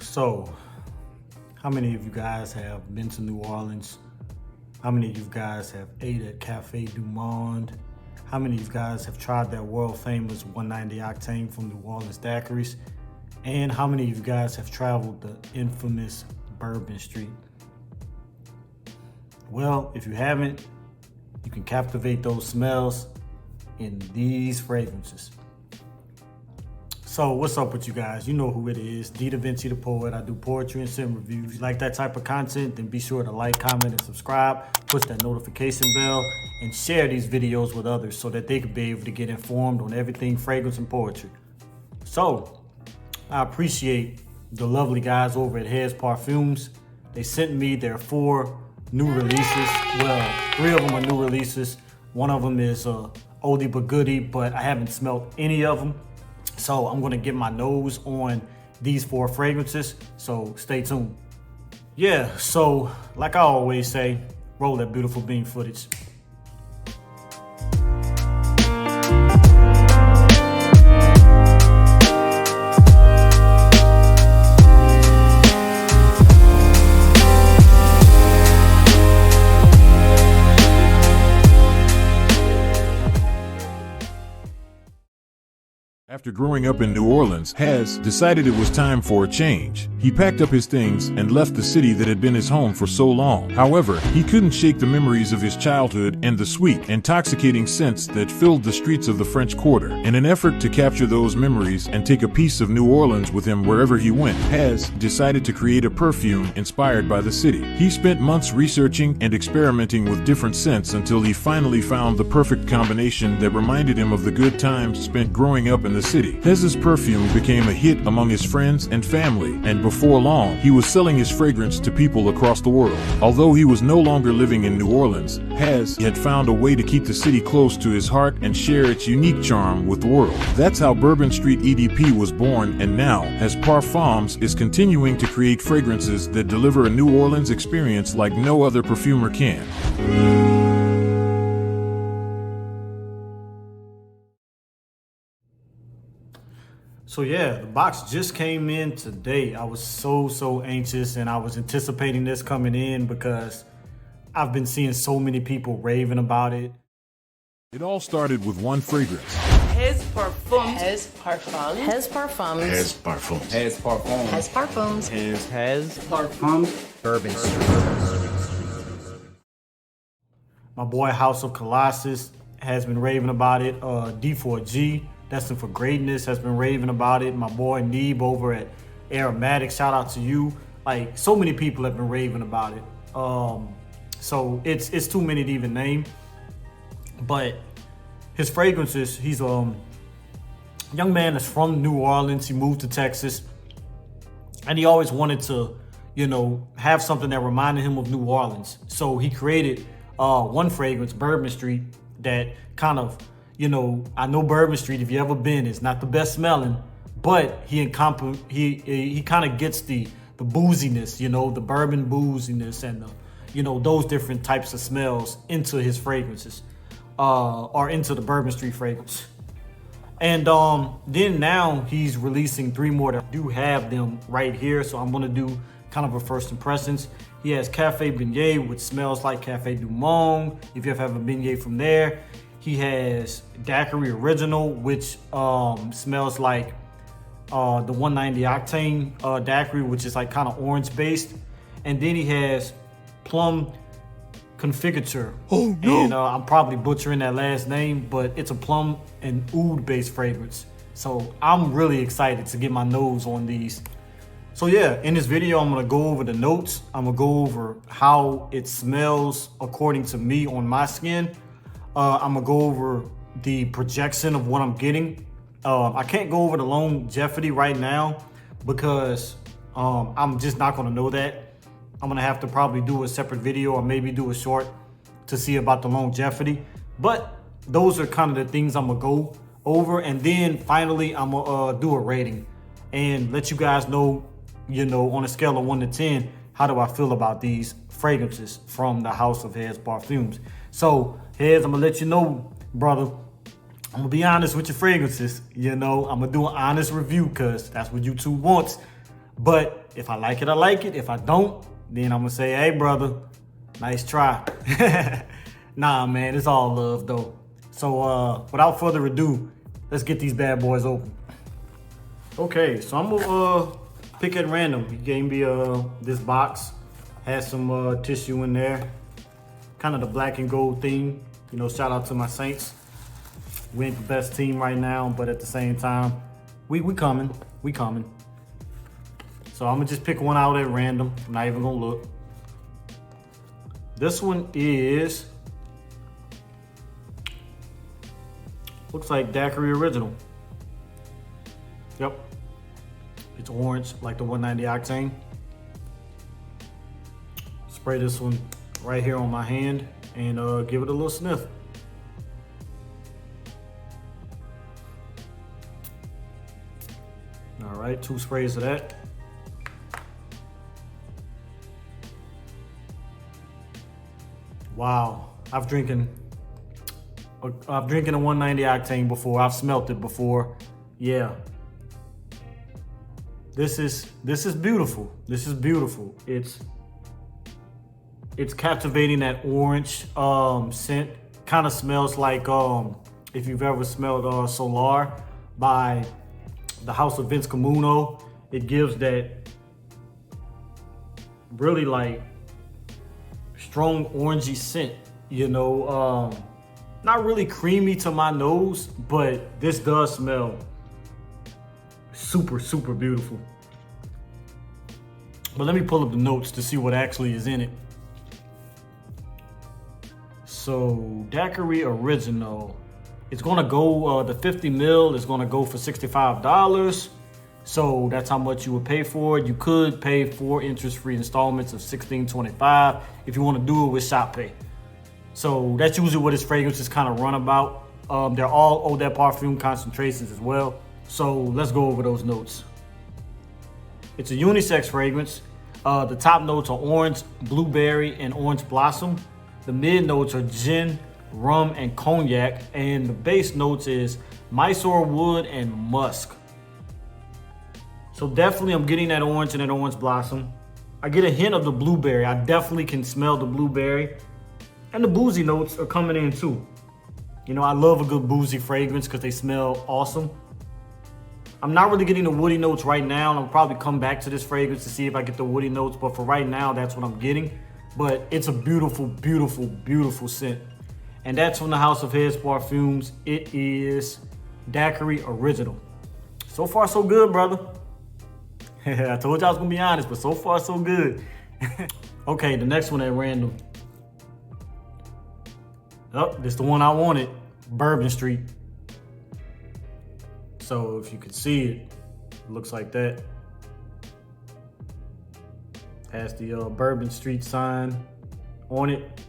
So, how many of you guys have been to New Orleans? How many of you guys have ate at Cafe du Monde? How many of you guys have tried that world famous 190 octane from New Orleans daiquiris? And how many of you guys have traveled the infamous Bourbon Street? Well, if you haven't, you can captivate those smells in these fragrances. So what's up with you guys? You know who it is, Davinci the poet. I do poetry and sim reviews. If you like that type of content, then be sure to like, comment, and subscribe. Push that notification bell and share these videos with others so that they can be able to get informed on everything fragrance and poetry. So I appreciate the lovely guys over at Hez Parfums. They sent me their 4 new releases. Well, 3 of them are new releases. One of them is oldie but goodie, but I haven't smelled any of them. So I'm gonna get my nose on these 4 fragrances, so stay tuned. Yeah, so like I always say, roll that beautiful bean footage. After growing up in New Orleans, Hez decided it was time for a change. He packed up his things and left the city that had been his home for so long. However, he couldn't shake the memories of his childhood and the sweet, intoxicating scents that filled the streets of the French Quarter. In an effort to capture those memories and take a piece of New Orleans with him wherever he went, Hez decided to create a perfume inspired by the city. He spent months researching and experimenting with different scents until he finally found the perfect combination that reminded him of the good times spent growing up in the city. Hez's perfume became a hit among his friends and family, and before long, he was selling his fragrance to people across the world. Although he was no longer living in New Orleans, Hez had found a way to keep the city close to his heart and share its unique charm with the world. That's how Bourbon Street EDP was born, and now, Hez Parfums is continuing to create fragrances that deliver a New Orleans experience like no other perfumer can. So yeah, the box just came in today. I was so anxious, and I was anticipating this coming in because I've been seeing so many people raving about it. It all started with one fragrance. Hez Parfums. Hez Parfums. Hez Parfums. Hez Parfums. Hez Parfums. Hez Parfums. Hez Parfums. Bourbon Street. My boy House of Colossus has been raving about it. D4G, Destined for Greatness, has been raving about it. My boy Neeb over at Aromatic, shout out to you. Like, so many people have been raving about it. So it's too many to even name. But his fragrances, he's a young man that's from New Orleans. He moved to Texas, and he always wanted to, have something that reminded him of New Orleans. So he created one fragrance, Bourbon Street, that kind of, I know Bourbon Street, if you ever been, is not the best smelling, but he kind of gets the booziness, the bourbon booziness, and those different types of smells into his fragrances, or into the Bourbon Street fragrance. And then now he's releasing 3 more that do have them right here. So I'm gonna do kind of a first impressions. He has Cafe Beignet, which smells like Cafe du Monde, if you ever have a beignet from there. He has Daiquiri Original, which smells like the 190 octane daiquiri, which is like kind of orange based. And then he has Plum Confiture. Oh no! And I'm probably butchering that last name, but it's a plum and oud based fragrance. So I'm really excited to get my nose on these. So yeah, in this video, I'm gonna go over the notes. I'm gonna go over how it smells according to me on my skin. I'm gonna go over the projection of what I'm getting. I can't go over the longevity right now because I'm just not gonna know that. I'm gonna have to probably do a separate video or maybe do a short to see about the longevity. But those are kind of the things I'm gonna go over. And then finally, I'm gonna do a rating and let you guys know, on a scale of 1 to 10, how do I feel about these fragrances from the House of Hez Parfums. So Hez, I'm gonna let you know, brother, I'm gonna be honest with your fragrances. I'm gonna do an honest review because that's what YouTube wants. But if I like it, I like it. If I don't, then I'm gonna say, hey brother, nice try. Nah, man, it's all love though. So without further ado, let's get these bad boys open. Okay, so I'm gonna pick at random. He gave me this box, has some tissue in there, kind of the black and gold theme. You know, shout out to my Saints. We ain't the best team right now, but at the same time, we coming. So I'm gonna just pick one out at random. I'm not even gonna look. This one is, looks like Daiquiri Original. Yep. It's orange, like the 190 octane. Spray this one right here on my hand and give it a little sniff. All right, 2 sprays of that. Wow, I've drinking a 190 octane before. I've smelt it before. Yeah. This is beautiful. This is beautiful. It's captivating, that orange scent. Kind of smells like if you've ever smelled Solar by the House of Vince Camuno. It gives that really like strong orangey scent, you know, not really creamy to my nose, but this does smell super, super beautiful. But let me pull up the notes to see what actually is in it. So Daiquiri Original, it's gonna go, the 50 mil is gonna go for $65. So that's how much you would pay for it. You could pay 4 interest-free installments of $16.25 if you want to do it with Shop Pay. So that's usually what his fragrances kind of run about. They're all Hez Parfums concentrations as well. So let's go over those notes. It's a unisex fragrance. The top notes are orange, blueberry, and orange blossom. The mid notes are gin, rum, and cognac. And the base notes is Mysore wood and musk. So definitely I'm getting that orange and that orange blossom. I get a hint of the blueberry. I definitely can smell the blueberry. And the boozy notes are coming in too. You know, I love a good boozy fragrance because they smell awesome. I'm not really getting the woody notes right now, and I'll probably come back to this fragrance to see if I get the woody notes, but for right now, that's what I'm getting. But it's a beautiful, beautiful, beautiful scent. And that's from the House of Hez Parfums. It is Daiquiri Original. So far, so good, brother. I told you I was gonna be honest, but so far so good. Okay, the next one at random. Oh, this is the one I wanted, Bourbon Street. So if you could see it, it looks like that. Has the Bourbon Street sign on it.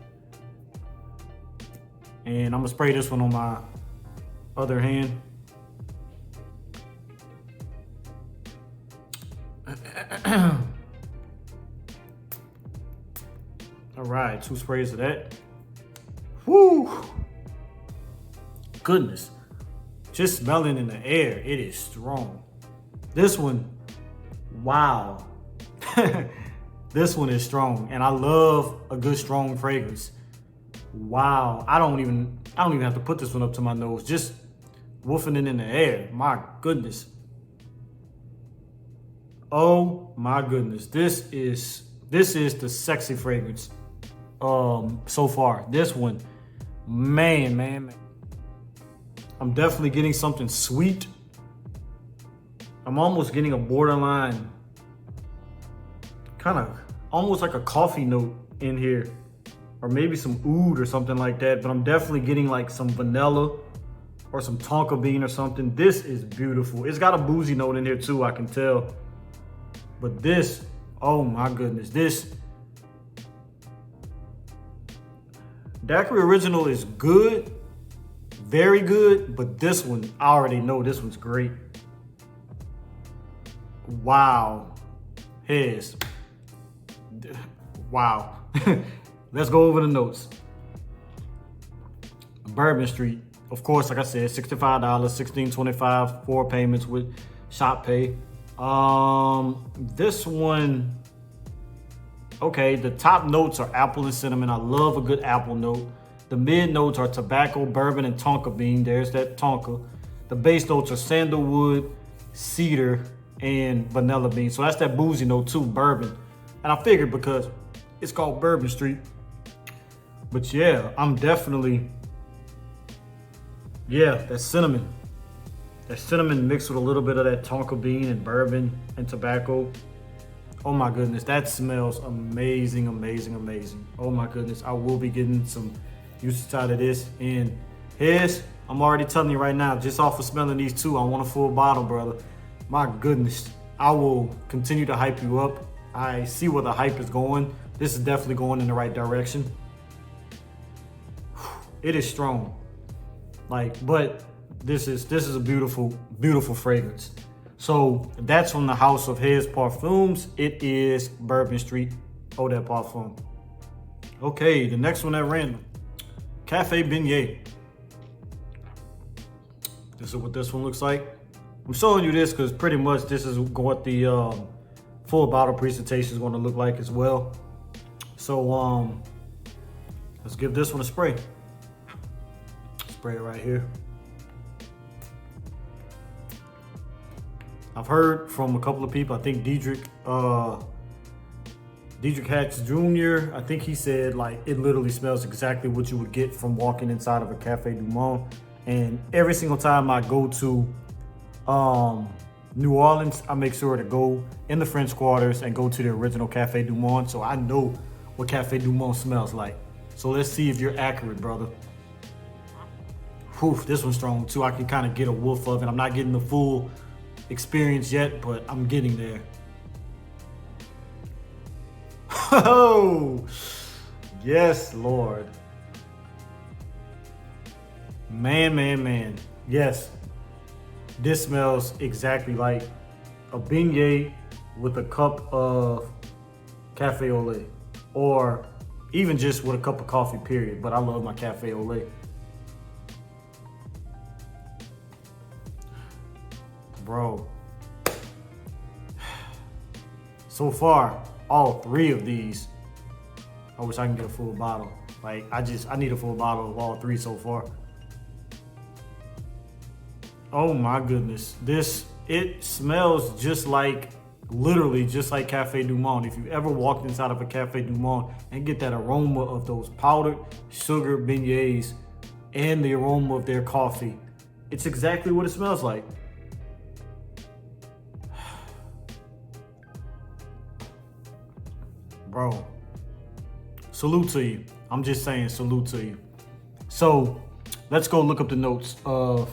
And I'm gonna spray this one on my other hand. All right, 2 sprays of that. Woo! Goodness. Just smelling in the air, it is strong. This one, wow. This one is strong, and I love a good strong fragrance. Wow, I don't even have to put this one up to my nose. Just woofing it in the air. My goodness. Oh my goodness. This is the sexy fragrance so far. This one, man. I'm definitely getting something sweet. I'm almost getting a borderline, kind of almost like a coffee note in here, or maybe some oud or something like that, but I'm definitely getting like some vanilla or some tonka bean or something. This is beautiful. It's got a boozy note in here too, I can tell. But this, oh my goodness, this Daiquiri Original is good, very good, but this one, I already know this one's great. Wow. Hez. Wow. Let's go over the notes. Bourbon Street, of course, like I said, $65, $16.25, 4 payments with Shop Pay. This one, okay, the top notes are apple and cinnamon. I love a good apple note. The mid notes are tobacco, bourbon, and tonka bean. There's that tonka. The base notes are sandalwood, cedar, and vanilla bean. So that's that boozy note too, bourbon. And I figured because it's called Bourbon Street. But yeah, I'm definitely, yeah, that's cinnamon. That cinnamon mixed with a little bit of that tonka bean and bourbon and tobacco. Oh my goodness, that smells amazing, amazing, amazing. Oh my goodness, I will be getting some usage out of this. And Hez, I'm already telling you right now, just off of smelling these two, I want a full bottle, brother. My goodness, I will continue to hype you up. I see where the hype is going. This is definitely going in the right direction. It is strong, like, but this is a beautiful, beautiful fragrance. So that's from the house of Hez Parfums. It is Bourbon Street Eau de Parfum. Okay, the next one at random, Cafe Beignet. This is what this one looks like. I'm showing you this because pretty much this is what the full bottle presentation is going to look like as well. So let's give this one a spray. Spray it right here. I've heard from a couple of people, I think Diedrich Hatch Jr., I think he said like it literally smells exactly what you would get from walking inside of a Cafe du Monde. And every single time I go to New Orleans, I make sure to go in the French Quarters and go to the original Cafe du Monde, so I know what Cafe du Monde smells like. So let's see if you're accurate, brother. Whew, this one's strong too. I can kind of get a whiff of it. I'm not getting the full experience yet, but I'm getting there. Oh, yes, Lord. Man, man, man. Yes, this smells exactly like a beignet with a cup of cafe au lait, or even just with a cup of coffee, period. But I love my cafe au lait. Bro, so far, all three of these, I wish I can get a full bottle. Like, I need a full bottle of all three so far. Oh my goodness. It smells just like, literally just like Cafe du Monde. If you've ever walked inside of a Cafe du Monde and get that aroma of those powdered sugar beignets and the aroma of their coffee, it's exactly what it smells like. Bro, salute to you. I'm just saying, salute to you. So let's go look up the notes of,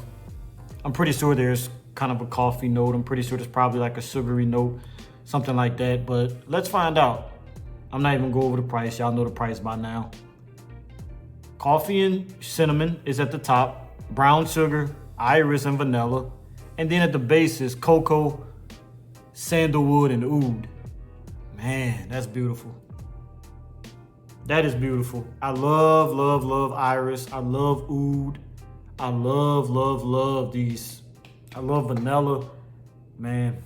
I'm pretty sure there's kind of a coffee note. I'm pretty sure there's probably like a sugary note, something like that, but let's find out. I'm not even gonna go over the price. Y'all know the price by now. Coffee and cinnamon is at the top, brown sugar, iris, and vanilla. And then at the base is cocoa, sandalwood, and oud. Man, that's beautiful. That is beautiful. I love, love, love iris. I love oud. I love, love, love these. I love vanilla. Man.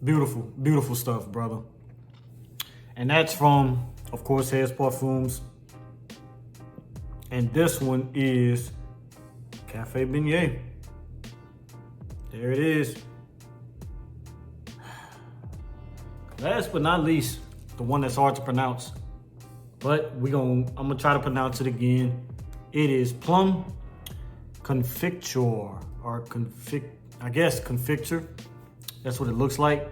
Beautiful, beautiful stuff, brother. And that's from, of course, Hez Parfums. And this one is Cafe Beignet. There it is. Last but not least, the one that's hard to pronounce, but I'm gonna try to pronounce it again. It is plum confiture, or I guess confiture. That's what it looks like.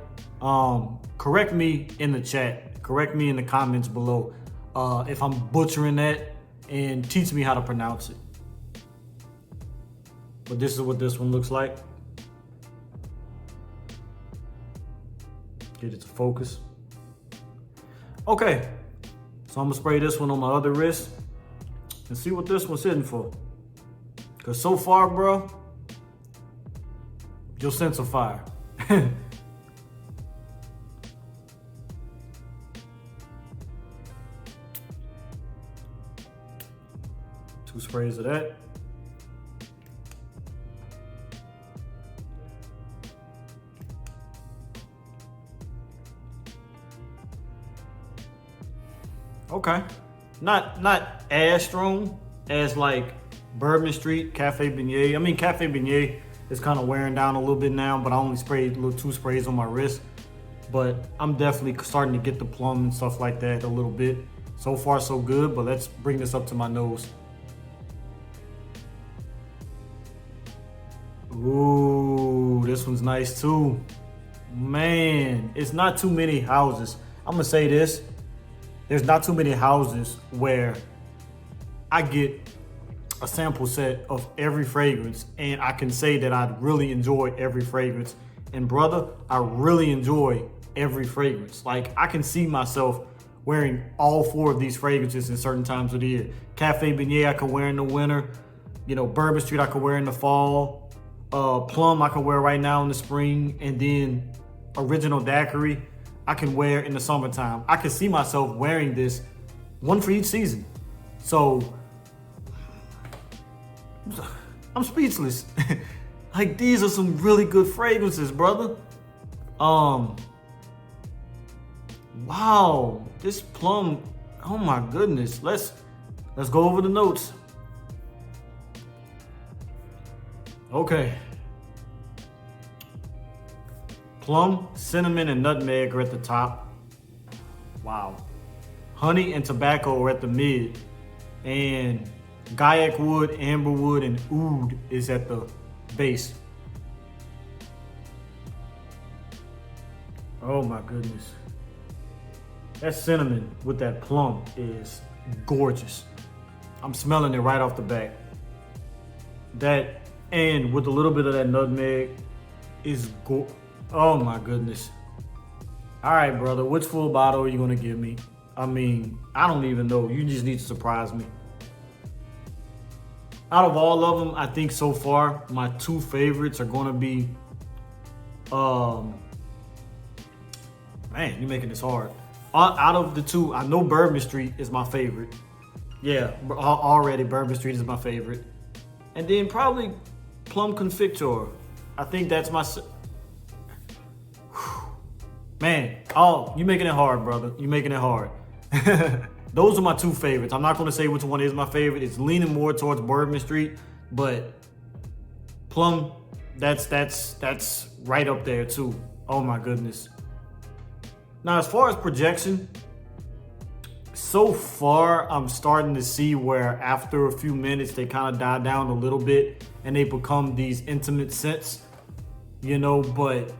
Correct me in the chat. Correct me in the comments below if I'm butchering that, and teach me how to pronounce it. But this is what this one looks like. Get it to focus. Okay, so I'm gonna spray this one on my other wrist and see what this one's hitting for. Cause so far, bro, your sense of fire. Two sprays of that. Okay. Not as strong as like Bourbon Street, Cafe Beignet. I mean, Cafe Beignet is kind of wearing down a little bit now, but I only sprayed little 2 sprays on my wrist. But I'm definitely starting to get the plum and stuff like that a little bit. So far, so good, but let's bring this up to my nose. Ooh, this one's nice too. Man, it's not too many houses. I'm gonna say this. There's not too many houses where I get a sample set of every fragrance and I can say that I really enjoy every fragrance. And brother, I really enjoy every fragrance. Like, I can see myself wearing all 4 of these fragrances in certain times of the year. Cafe Beignet I can wear in the winter. You know, Bourbon Street I can wear in the fall. Plum I can wear right now in the spring. And then Original Daiquiri I can wear in the summertime. I can see myself wearing this, one for each season. So I'm speechless. Like, these are some really good fragrances, brother. Wow, this plum, oh my goodness. Let's go over the notes. Okay. Plum, cinnamon, and nutmeg are at the top. Wow. Honey and tobacco are at the mid. And Gaiac wood, amber wood, and oud is at the base. Oh my goodness. That cinnamon with that plum is gorgeous. I'm smelling it right off the bat. That, and with a little bit of that nutmeg, is oh my goodness. All right, brother, which full bottle are you gonna give me? I mean, I don't even know. You just need to surprise me. Out of all of them, I think so far, my 2 favorites are gonna be, man, you're making this hard. Out of the 2, I know Bourbon Street is my favorite. Yeah, already Bourbon Street is my favorite. And then probably Plum Confiture. I think that's my, man, oh, you're making it hard, brother. You're making it hard. Those are my 2 favorites. I'm not gonna say which one is my favorite. It's leaning more towards Bourbon Street, but Plum, that's right up there too. Oh my goodness. Now, as far as projection, so far I'm starting to see where after a few minutes they kind of die down a little bit and they become these intimate scents, you know, but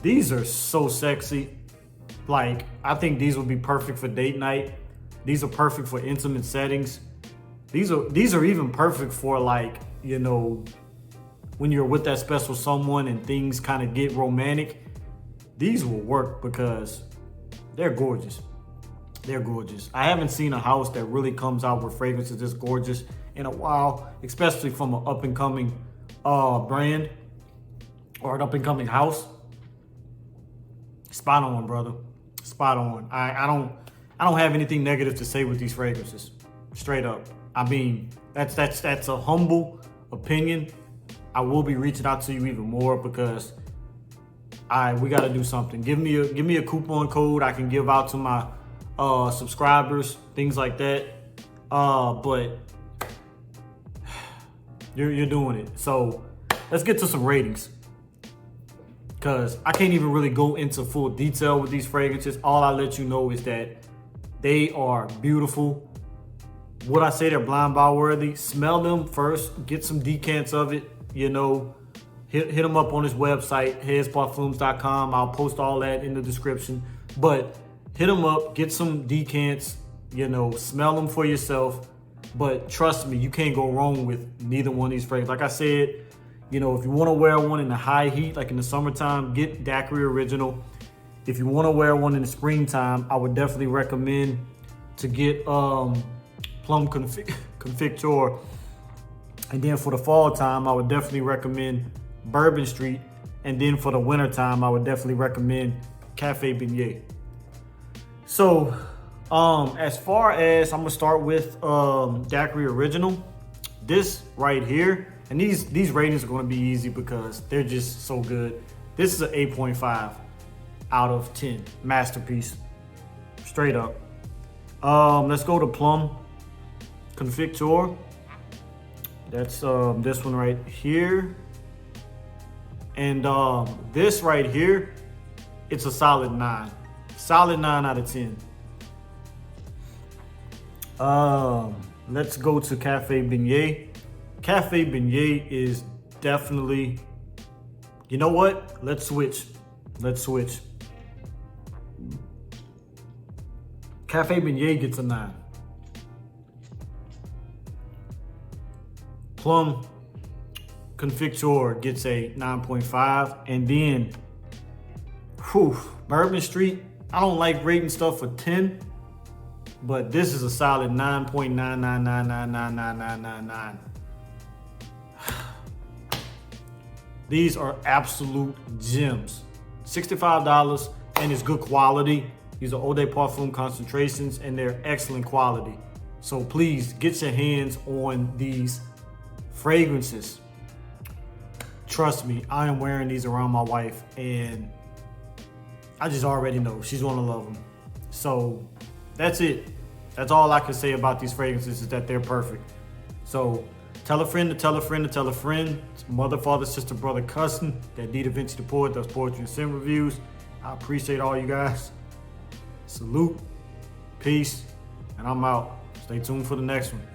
these are so sexy. Like, I think these would be perfect for date night. These are perfect for intimate settings. These are even perfect for, like, you know, when you're with that special someone and things kind of get romantic. These will work because they're gorgeous. They're gorgeous. I haven't seen a house that really comes out with fragrances this gorgeous in a while, especially from an up-and-coming brand or an up-and-coming house. Spot on, brother. Spot on. I don't have anything negative to say with these fragrances. Straight up. I mean, that's a humble opinion. I will be reaching out to you even more because we got to do something. Give me a coupon code I can give out to my subscribers, things like that. But you're doing it. So let's get to some ratings, because I can't even really go into full detail with these fragrances. All I let you know is that they are beautiful. Would I say they're blind buy worthy? Smell them first, get some decants of it, you know. Hit him up on his website, hezparfums.com. I'll post all that in the description. But hit him up, get some decants, you know, smell them for yourself. But trust me, you can't go wrong with neither one of these fragrances. Like I said, you know, if you want to wear one in the high heat, like in the summertime, get Daiquiri Original. If you want to wear one in the springtime, I would definitely recommend to get Plum Confiture. And then for the fall time, I would definitely recommend Bourbon Street. And then for the winter time, I would definitely recommend Cafe Beignet. So, as far as, I'm gonna start with Daiquiri Original. This right here, and these ratings are gonna be easy because they're just so good. This is an 8.5 out of 10, masterpiece, straight up. Let's go to Plum Confictor. That's this one right here. And this right here, it's a solid 9. Solid 9 out of 10. Let's go to Cafe Beignet. Cafe Beignet is definitely, you know what? Let's switch. Cafe Beignet gets a 9. Plum Confictor gets a 9.5. And then, Bourbon Street. I don't like rating stuff for 10, but this is a solid 9.999999999. These are absolute gems. $65 and it's good quality. These are Eau de Parfum concentrations and they're excellent quality. So please get your hands on these fragrances. Trust me, I am wearing these around my wife and I just already know she's gonna love them. So that's it. That's all I can say about these fragrances is that they're perfect. So tell a friend to tell a friend to tell a friend. It's mother, father, sister, brother, cousin. That Davinci the poet does poetry and sim reviews. I appreciate all you guys. Salute, peace, and I'm out. Stay tuned for the next one.